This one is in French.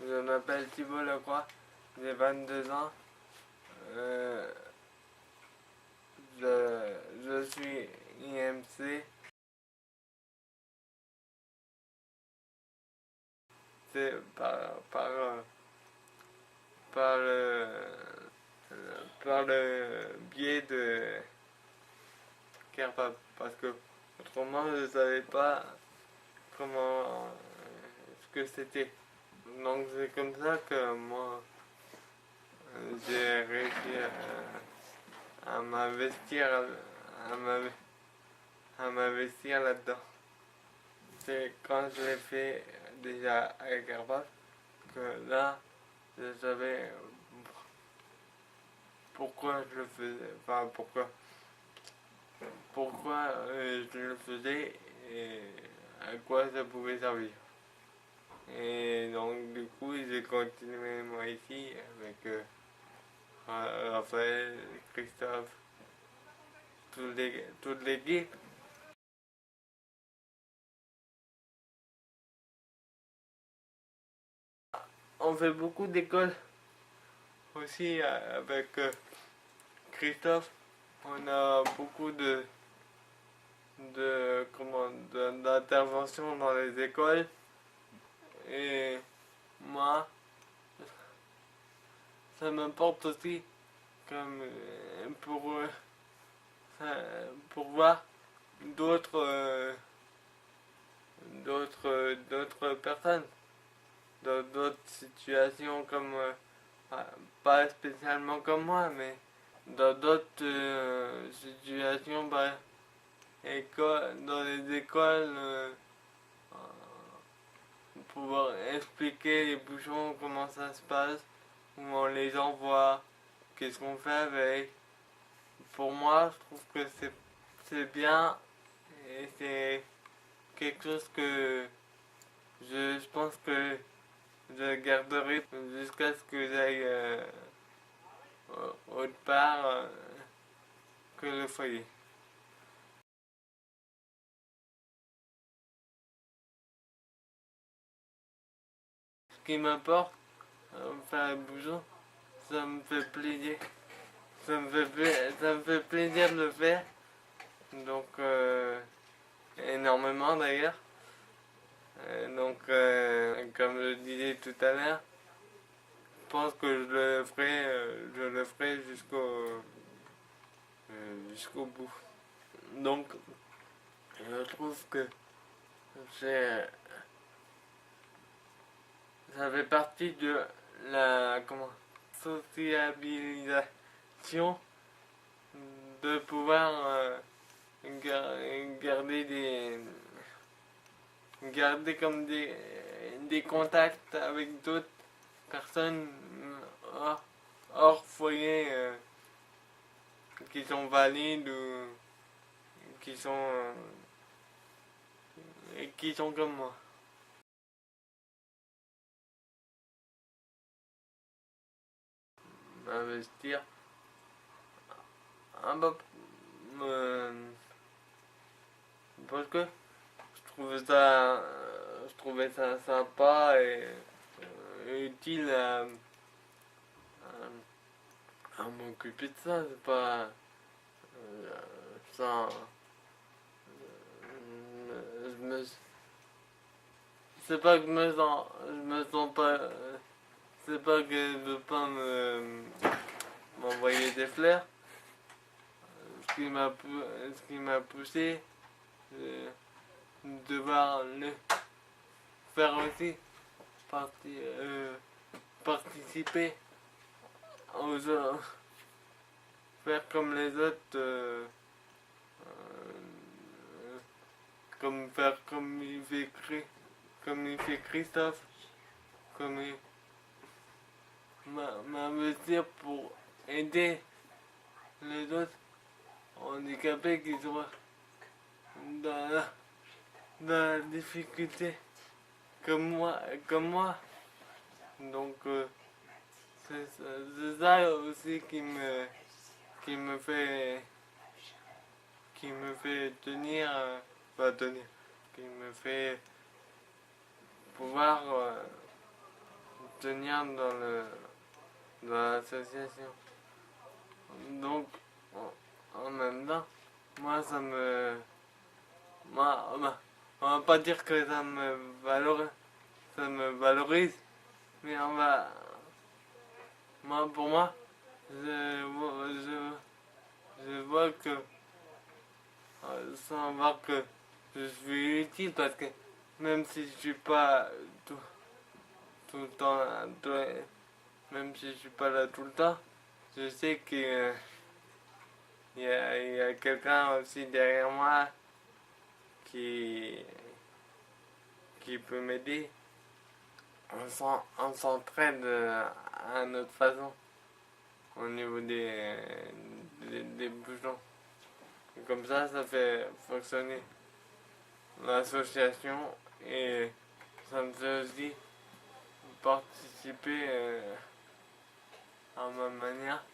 Je m'appelle Thibault Lacroix, j'ai 22 ans. Je suis IMC. C'est par le biais de Kerpap, parce que autrement je ne savais pas comment ce que c'était. Donc c'est comme ça que moi j'ai réussi à m'investir à m'investir là-dedans. C'est quand je l'ai fait déjà avec Kerpap que là je savais pourquoi je le faisais, enfin pourquoi je le faisais et à quoi ça pouvait servir. Et donc du coup j'ai continué moi ici avec Raphaël, Christophe, toute l'équipe. On fait beaucoup d'écoles aussi avec Christophe. On a beaucoup d'interventions dans les écoles. Et moi, ça m'importe aussi comme pour voir d'autres d'autres personnes dans d'autres situations comme pas spécialement comme moi, mais dans d'autres situations, dans les écoles, pouvoir expliquer les bouchons, comment ça se passe, où on les envoie, qu'est-ce qu'on fait avec. Pour moi, je trouve que c'est bien et c'est quelque chose que je pense que je garderai jusqu'à ce que j'aille autre part que le foyer. Ce qui m'importe, faire les bouchons, ça me fait plaisir. Ça me fait plaisir de le faire. Donc, énormément d'ailleurs. Donc, comme je disais tout à l'heure, je pense que je le ferai jusqu'au bout. Donc, je trouve que c'est, ça fait partie de la sociabilisation de pouvoir garder garder comme des contacts avec d'autres personnes hors foyer qui sont valides ou qui sont qui sont comme moi. Investir un peu parce que je trouvais ça sympa et utile à m'occuper de ça. C'est pas ça. Je me, c'est pas que je me sens pas. C'est pas que je veux pas m'envoyer des fleurs. Ce qui m'a poussé, c'est de devoir le faire aussi, participer aux autres, faire comme les autres, comme il fait Christophe, comme il m'investir pour aider les autres handicapés qui sont dans la difficulté comme moi. Donc c'est ça aussi qui me fait tenir, pas tenir, qui me fait pouvoir tenir dans l'association. Donc, en même temps, moi on va pas dire que ça me valorise, mais pour moi, je vois que, sans voir que je suis utile parce que même si je suis pas tout le temps, même si je suis pas là tout le temps, je sais que il y a quelqu'un aussi derrière moi qui, qui peut m'aider. On s'entraide à notre façon au niveau des bouchons. Et comme ça fait fonctionner l'association et ça me fait aussi participer à ma manière